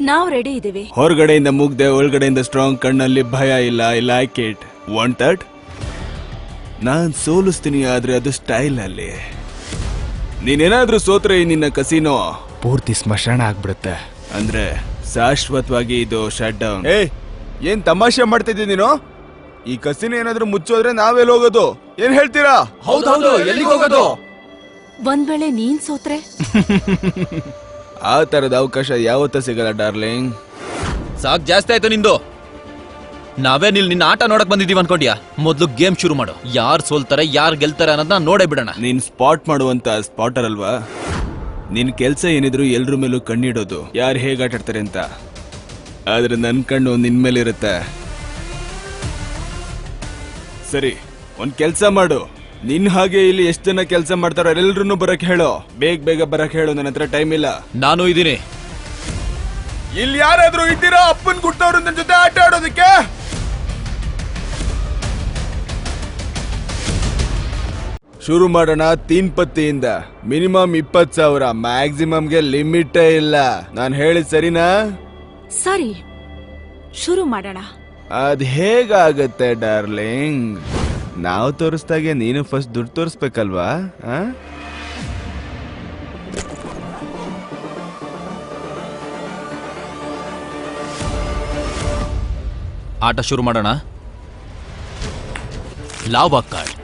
ನಾವ್ ರೆಡಿ ಇದೀವಿ. ಹೊರಗಡೆಯಿಂದ ಮುಗ್ದೆ, ಒಳಗಡೆಯಿಂದ ಸ್ಟ್ರಾಂಗ್, ಕಣ್ಣಲ್ಲಿ ಭಯ ಇಲ್ಲ. I like it. Want that? ನಾನ್ ಸೋಲಿಸ್ತೀನಿ, ಆದ್ರೆ ಅದು ಸ್ಟೈಲ್ ಅಲ್ಲಿ. ನೀನೇನಾದ್ರೂ ಸೋತ್ರೆ ನಿನ್ನ ಕಸಿನೋ ಪೂರ್ತಿ ಸ್ಮಶಾನ ಆಗ್ಬಿಡುತ್ತೆ. ಅಂದ್ರೆ ಶಾಶ್ವತವಾಗಿ ಇದು ಶಟ್ ಡೌನ್. ಏನ್ ತಮಾಷೆ ಮಾಡ್ತಿದ್ದೀನಿ ನೀನು? ಈ ಕಸಿನ ಏನಾದ್ರೂ ಮುಚ್ಚೋದ್ರೆ ನಾವೆಲ್ಲಿ ಹೋಗೋದು? ಏನ್ ಹೇಳ್ತೀರಾ? ಹೌದೌದು, ಎಲ್ಲಿಗೆ ಹೋಗೋದು? ಒಂದ್ ವೇಳೆ ನೀನ್ ಸೋತ್ರೆ? ಆ ತರದ ಅವಕಾಶ ಯಾವತ್ತೂ ಸಿಗಲ್ಲ ಡಾರ್ಲಿಂಗ್. ಸಾಕ್, ಜಾಸ್ತಿ ಆಯ್ತು ನಿಂದು. ನಾವೇ ನಿನ್ನ ಆಟ ನೋಡಕ್ ಬಂದಿದೀವಿ ಅನ್ಕೊಂಡ್ಯಾ? ಮೊದ್ಲು ಗೇಮ್ ಶುರು ಮಾಡು. ಯಾರು ಸೋಲ್ತಾರೆ ಯಾರು ಗೆಲ್ತಾರೆ ಅನ್ನೋದನ್ನ ನೋಡೇ ಬಿಡೋಣ. ನೀನ್ ಸ್ಪಾಟ್ ಮಾಡುವಂತ ಸ್ಪಾಟರ್ ಅಲ್ವಾ? ನಿನ್ ಕೆಲ್ಸ ಏನಿದ್ರು ಎಲ್ರ ಮೇಲೂ ಕಣ್ಣಿಡೋದು, ಯಾರು ಹೇಗ್ ಆಟಾಡ್ತಾರೆ ಅಂತ. ಆದ್ರೆ ನನ್ ಕಣ್ಣು ನಿನ್ ಮೇಲೆ ಇರುತ್ತೆ. ಸರಿ, ಒಂದ್ ಕೆಲ್ಸ ಮಾಡು. ನಿನ್ ಹಾಗೆ ಇಲ್ಲಿ ಎಷ್ಟ್ ಜನ ಕೆಲ್ಸ ಮಾಡ್ತಾರೋ ಎಲ್ರು ಬರಕ್ ಹೇಳೋ. ಬೇಗ ಬರಕ್ ಹೇಳು, ನನ್ನ ಹತ್ರ ಟೈಮ್ ಇಲ್ಲ. ನಾನು ಇದೀನಿ. ಇಲ್ಲಿ ಯಾರಾದ್ರೂ ಇದ್ದೀರಾ ಅಪ್ಪನ್ ಗುಟ್ಟವ್ರು ನನ್ನ ಜೊತೆ ಆಟ ಆಡೋದಕ್ಕೆ? ಶುರು ಮಾಡೋಣ. 3 ಪತ್ತಿಯಿಂದ ಮಿನಿಮಮ್ 20,000, ಮ್ಯಾಕ್ಸಿಮಮ್ಗೆ ಲಿಮಿಟೇ ಇಲ್ಲ. ನಾನ್ ಹೇಳಿದ್ ಸರಿನಾ? ಸರಿ, ಶುರು ಮಾಡೋಣ. ಅದ್ ಹೇಗಾಗತ್ತೆ ಡಾರ್ಲಿಂಗ್? ನಾವು ತೋರಿಸ್ದಾಗೆ ನೀನು ಫಸ್ಟ್ ದುಡ್ಡು ತೋರಿಸ್ಬೇಕಲ್ವಾ? ಆಟ ಶುರು ಮಾಡೋಣ. ಲಾವಾ ಕಾರ್ಡ್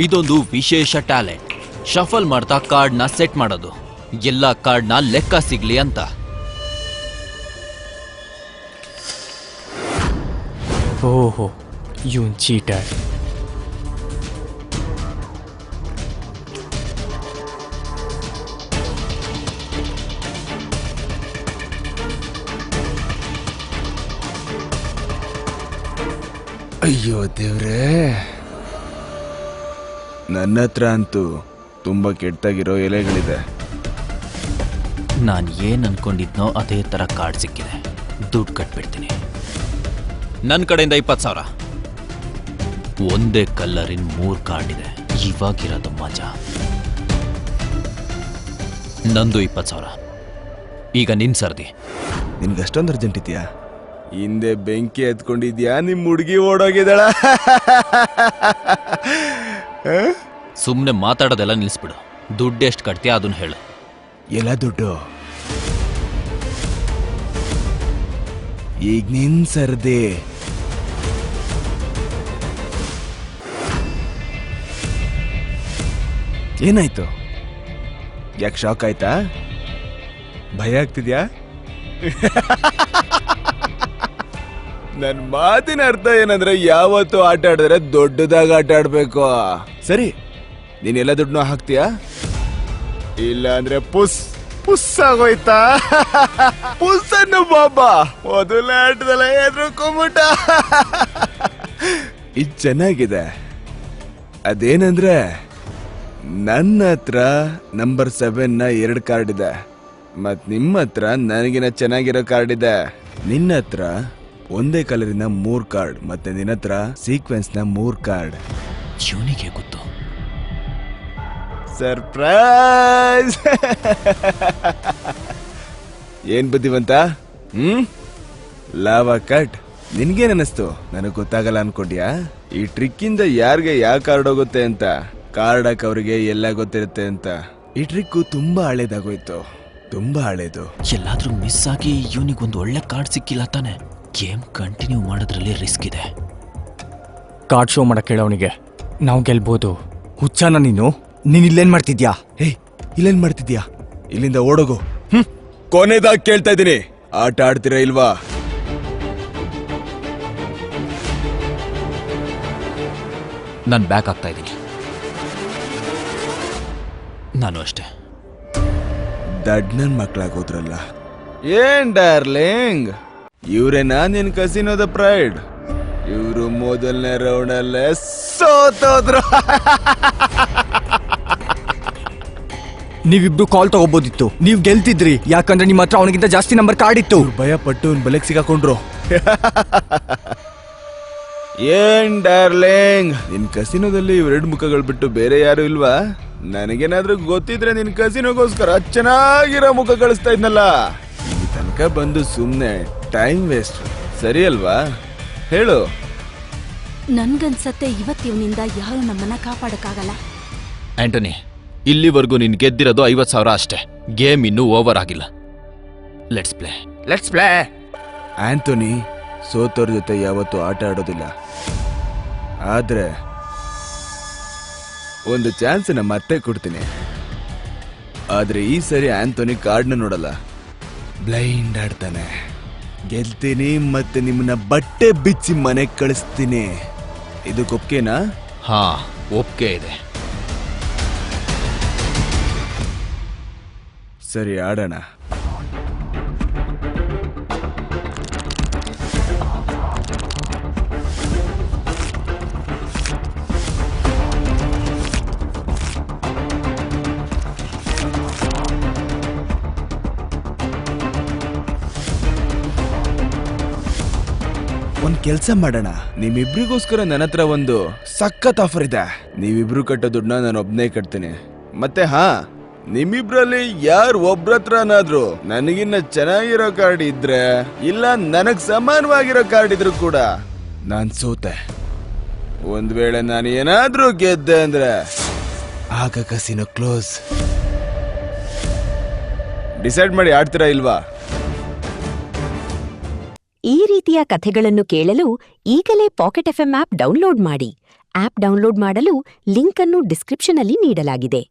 ಇದೊಂದು ವಿಶೇಷ ಟ್ಯಾಲೆಂಟ್. ಶಫಲ್ ಮಾಡ್ತಾ ಕಾರ್ಡ್ ನ ಸೆಟ್ ಮಾಡೋದು, ಎಲ್ಲಾ ಕಾರ್ಡ್ ನ ಲೆಕ್ಕ ಸಿಗ್ಲಿ ಅಂತ. ಓಹೋ, ಇವನ್ ಚೀಟರ್. ಅಯ್ಯೋ ದೇವ್ರೇ, ನನ್ನ ಹತ್ರ ಅಂತೂ ತುಂಬಾ ಕೆಟ್ಟಾಗಿರೋ ಎಲೆಗಳಿದೆ. ನಾನು ಏನ್ ಅನ್ಕೊಂಡಿದ್ನೋ ಅದೇ ತರ ಕಾರ್ಡ್ ಸಿಕ್ಕಿದೆ. ದುಡ್ಡು ಕಟ್ಬಿಡ್ತೀನಿ. ನನ್ನ ಕಡೆಯಿಂದ 20,000. ಒಂದೇ ಕಲ್ಲರಿನ 3 ಕಾರ್ಡ್ ಇದೆ. ಇವಾಗಿರೋದು ಮಜಾ. ನಂದು 20,000. ಈಗ ನಿನ್ ಸರ್ದಿ. ನಿನ್ಗೆ ಅಷ್ಟೊಂದು ಅರ್ಜೆಂಟ್ ಇದೆಯಾ? ಹಿಂದೆ ಬೆಂಕಿ ಎತ್ಕೊಂಡಿದ್ಯಾ? ನಿಮ್ ಹುಡುಗಿ ಓಡೋಗಿದ್ದಾಳ? ಸುಮ್ನೆ ಮಾತಾಡೋದೆಲ್ಲ ನಿಲ್ಸ್ಬಿಡು. ದುಡ್ಡು ಎಷ್ಟು ಕಟ್ತೀಯ ಅದನ್ನ ಹೇಳು. ಎಲ್ಲ ದುಡ್ಡು ಈಗ ನಿನ್ ಸರ್ದಿ. ಏನಾಯ್ತು? ಯಾಕೆ ಶಾಕ್ ಆಯ್ತಾ? ಭಯ ಆಗ್ತಿದ್ಯಾ? ನನ್ ಮಾತಿನ ಅರ್ಥ ಏನಂದ್ರೆ ಯಾವತ್ತು ಆಟ ಆಡಿದ್ರೆ ದೊಡ್ಡದಾಗ ಆಟ ಆಡ್ಬೇಕು. ಸರಿ, ನೀನೆಲ್ಲ ದುಡ್ಡನ್ನ ಹಾಕ್ತೀಯಾ? ಇಲ್ಲ ಅಂದ್ರೆ ಪುಸ್ ಆಗೋಯ್ತಾ? ಪುಸ್ಸನ್ನು ಬಾಬಾ ಮೊದಲ ಆಟದಲ್ಲ ಎದ್ರುಕೊಂಬಿಟ್ಟ. ಇದು ಚೆನ್ನಾಗಿದೆ. ಅದೇನಂದ್ರೆ ನನ್ನ ಹತ್ರ ನಂಬರ್ 7 ನ 2 ಕಾರ್ಡ್ ಇದೆ, ಮತ್ ನಿಮ್ಮ ಹತ್ರ ನನಗಿನ ಚೆನ್ನಾಗಿರೋ ಕಾರ್ಡ್ ಇದೆ. ನಿನ್ನ ಹತ್ರ ಒಂದೇ ಕಲರಿನ 3 ಕಾರ್ಡ್, ಮತ್ತೆ ನಿನ್ನ ಹತ್ರ ಸೀಕ್ವೆನ್ಸ್ ನ 3 ಕಾರ್ಡ್. ಇವನಿಗೆ ಗೊತ್ತು. ಸರ್ಪ್ರೈಸ್! ಏನ್ ಬುದ್ಧಿವಂತ? Lava cut. ನಿನ್ಗೇನ್ ಅನ್ನಿಸ್ತು? ನನಗ್ ಗೊತ್ತಾಗಲ್ಲ ಅನ್ಕೊಂಡ್ಯಾ? ಈ ಟ್ರಿಕ್ ಇಂದ ಯಾರಿಗೆ ಯಾವ ಕಾರ್ಡ್ ಹೋಗುತ್ತೆ ಅಂತ, ಕಾರ್ಡ್ ಹಾಕವ್ರಿಗೆ ಎಲ್ಲ ಗೊತ್ತಿರುತ್ತೆ ಅಂತ. ಈ ಟ್ರಿಕ್ ತುಂಬಾ ಹಳೇದಾಗೋಯ್ತು, ತುಂಬಾ ಹಳೇದು. ಎಲ್ಲಾದ್ರೂ ಮಿಸ್ ಆಗಿ ಇವನಿಗೊಂದು ಒಳ್ಳೆ ಕಾರ್ಡ್ ಸಿಕ್ಕಿಲ್ಲ ತಾನೆ? ಗೇಮ್ ಕಂಟಿನ್ಯೂ ಮಾಡೋದ್ರಲ್ಲಿ ರಿಸ್ಕ್ ಇದೆ. ಕಾರ್ಡ್ ಶೋ ಮಾಡಕ್ ಹೇಳೋನಿಗೆ. ನಾವು ಗೆಲ್ಬೋದು. ಹುಚ್ಚಾನ ನೀನು ಇಲ್ಲೇನ್ ಮಾಡ್ತಿದ್ಯಾ? ಇಲ್ಲೇನ್ ಮಾಡ್ತಿದ್ಯಾ? ಇಲ್ಲಿಂದ ಓಡೋಗು. ಕೊನೆದಾಗ ಕೇಳ್ತಾ ಇದೀನಿ, ಆಟ ಆಡ್ತೀರಾ ಇಲ್ವಾ? ನಾನು ಬ್ಯಾಕ್ ಆಗ್ತಾ ಇದ್ದೀನಿ. ನಾನು ಅಷ್ಟೇ. ದಡ್ನನ್ ಮಕ್ಳಾಗೋದ್ರಲ್ಲ. ಏನ್ ಡಾರ್ಲಿಂಗ್, ಇವ್ರೇನಾ ನಿನ್ ಕಸಿನೋದ ಪ್ರೈಡ್? ಇವ್ರು ಮೊದಲನೇ ರೌಂಡ್ ಅಲ್ಲೇ ಸೋತೋದ್ರು. ನೀವಿಬ್ರು ಕಾಲ್ ತಗೋಬೋದಿತ್ತು, ನೀವ್ ಗೆಲ್ತಿದ್ರಿ. ಯಾಕಂದ್ರೆ ನಿಮ್ಮ ಹತ್ರ ಅವನಿಗಿಂತ ಜಾಸ್ತಿ ನಂಬರ್ ಕಾರ್ಡ್ ಇತ್ತು. ಭಯ ಪಟ್ಟು ಬಲೆಗ್ ಸಿಗಾಕೊಂಡ್ರು. ಏನ್ ಡಾರ್ಲಿಂಗ್, ನಿನ್ ಕಸಿನೋದಲ್ಲಿ ಇವೆರಡು ಮುಖಗಳು ಬಿಟ್ಟು ಬೇರೆ ಯಾರು ಇಲ್ವಾ? ನನಗೇನಾದ್ರೂ ಗೊತ್ತಿದ್ರೆ ನಿನ್ ಕಸಿನೋಗೋಸ್ಕರ ಚೆನ್ನಾಗಿರೋ ಮುಖ ಕಳಿಸ್ತಾ ಇದ್ನಲ್ಲ. ಇಲ್ಲಿ ತನಕ ತನಕ ಬಂದು ಸುಮ್ಮನೆ ಟೈಮ್ ವೇಸ್ಟ್ ಸರಿ ಅಲ್ವಾ? ಹೇಳು. ನನ್ಗನ್ಸತ್ತೆ ಇವತ್ತಿವನಿಂದ ಯಾರು ನಮ್ಮನ್ನ ಕಾಪಾಡಕ್ಕಾಗಲ್ಲ. ಆಂಟನಿ, ಇಲ್ಲಿವರೆಗೂ ನೀನು ಗೆದ್ದಿರೋದು 50,000 ಅಷ್ಟೇ. ಗೇಮ್ ಇನ್ನೂ ಓವರ್ ಆಗಿಲ್ಲ. Let's play. ಆಂಥೋನಿ ಸೋತೋರ್ ಜೊತೆ ಯಾವತ್ತೂ ಆಟ ಆಡೋದಿಲ್ಲ. ಆದ್ರೆ ಒಂದು ಚಾನ್ಸ್ ಮತ್ತೆ ಕೊಡ್ತೀನಿ. ಆದ್ರೆ ಈ ಸರಿ ಆಂಥೋನಿ ಕಾರ್ಡ್ನ ನೋಡಲ್ಲ, ಬ್ಲೈಂಡ್ ಆಡ್ತಾನೆ. ಗೆಲ್ತೀನಿ ಮತ್ತೆ ನಿಮ್ಮನ್ನ ಬಟ್ಟೆ ಬಿಚ್ಚಿ ಮನೆಗೆ ಕಳಿಸ್ತೀನಿ. ಇದಕ್ಕೊಪ್ಕೆನಾ? ಹಾ, ಒಪ್ಕೆ ಇದೆ. ಸರಿ, ಆಡೋಣ. ಒಂದ್ ಕೆಲ್ಸ ಮಾಡೋಣ. ನಿಮ್ಮಿಬ್ರಿಗೋಸ್ಕರ ನನ್ನ ಹತ್ರ ಒಂದು ಸಖತ್ ಆಫರ್ ಇದೆ. ನೀವಿಬ್ರು ಕಟ್ಟೋ ದುಡ್ಡನ್ನ ನಾನು ಒಬ್ನೇ ಕಟ್ತೀನಿ. ಮತ್ತೆ ಹಾ, ನಿಮ್ಮಿಬ್ರಲ್ಲಿ ಯಾರು ಒಬ್ರತ್ರನಾದ್ರೂ ನನಗಿನ್ನ ಚೆನ್ನಾಗಿರೋ ಕಾರ್ಡ್ ಇದ್ರೆ, ಇಲ್ಲ ನನಗ್ ಸಮಾನವಾಗಿರೋ ಕಾರ್ಡ್ ಇದ್ರು ಕೂಡ ನಾನ್ ಸೋತೆ. ಒಂದ್ ವೇಳೆ ನಾನು ಏನಾದ್ರೂ ಗೆದ್ದೆ ಅಂದ್ರೆ ಆಗ ಕಸಿನೋ ಕ್ಲೋಸ್. ಡಿಸೈಡ್ ಮಾಡಿ ಆಡ್ತೀರಾ ಇಲ್ವಾ? ಈ ರೀತಿಯ ಕಥೆಗಳನ್ನು ಕೇಳಲು ಈಗಲೇ ಪಾಕೆಟ್ ಎಫ್ಎಂ ಆಪ್ ಡೌನ್ಲೋಡ್ ಮಾಡಿ. ಆಪ್ ಡೌನ್ಲೋಡ್ ಮಾಡಲು ಲಿಂಕ್ ಅನ್ನು ಡಿಸ್ಕ್ರಿಪ್ಷನ್ನಲ್ಲಿ ನೀಡಲಾಗಿದೆ.